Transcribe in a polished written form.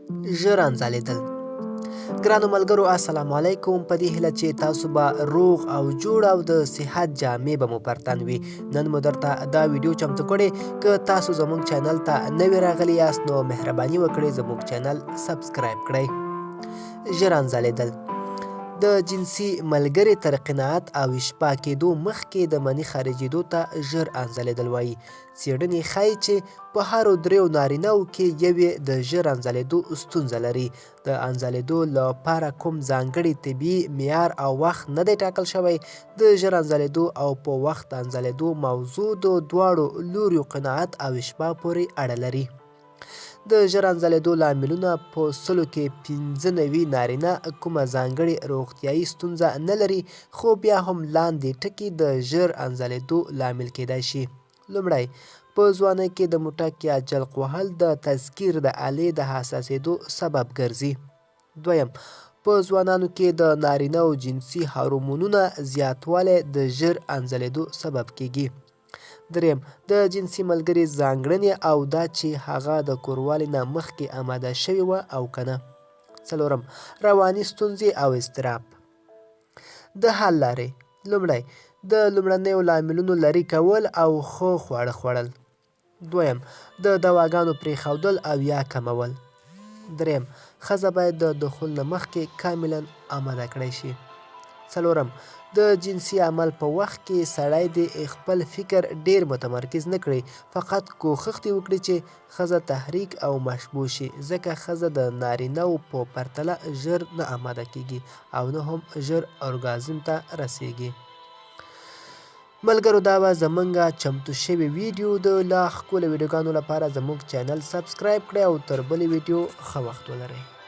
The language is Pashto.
ژر انځالېدل. ګرانو ملګرو السلام علیکم. په دې هیله چې تاسو به روغ او جوړ او د صحت جامې به مو پر تن وي. نن مو درته دا ویډیو چمتو کړې. که تاسو زموږ چینل ته نوي راغلي یاست نو مهرباني وکړئ زموږ چینل سبسکرایب کړئ. ژر انځالېدل د جنسي ملګري تر قناعت او اشباع کېدو مخکې د مني خارجېدو ته ژر انځالېدل وایي. څېړنې ښایي چې په هرو دریو نارینهو کې یو د ژر انځالېدو ستونزه لري. د انځالېدو لپاره کوم ځانګړی طبیعي معیار او وخت نه دی ټاکل شوی. د ژر انځالېدو او په وخت انځالېدو موضوع د دواړو لوریو قناعت او اشباع پورې اړه لري. د ژر انځالېدو لاملونه په 100 کې 95 نارینه کومه ځانګړې روغتیایي ستونزه نه لري، خو بیا هم لاندې ټکي د ژر انځالېدو لامل کېدای شي. لومړی، په ځوانۍ کې د موټک یا جلق وهل د تذکیر د آلې د حساسېدو سبب ګرځي. دویم، په ځوانانو کې د نارینهو جنسي هارمونونه زیاتوالی د ژر انځلېدو سبب کېږي. دریم، د جنسي ملګري ځانګړنې او دا چې هغه د کوروالي نه مخکې اماده شوې وه او که نه. څلورم، رواني ستونزې او اضطراب. د حل لارې: لومړی، د لومړنیو لاملونو لرې کول او ښه خواړه خوړل. دویم، د دواګانو پرېښودل او یا کمول. دریم، ښځه باید د دخول نه مخکې کاملا اماده کړی شي. څلورم، د جنسي عمل په وخت کې سړی د خپل فکر ډیر متمرکز نه کړي، فقط کوښښ دې وکړي چې ښځه تحریک او مشبوع شي، ځکه ښځه د نارینهو په پرتله ژر نه اماده کېږي او نه هم ژر ارګازم ته رسېږي. ملګرو دا به زموږ چمتو شوې ویډیو د لا ښکلو ویډیوګانو لپاره زموږ چینل سبسکرایب کړئ او تر بلې ویډیو ښه وخت ولرئ.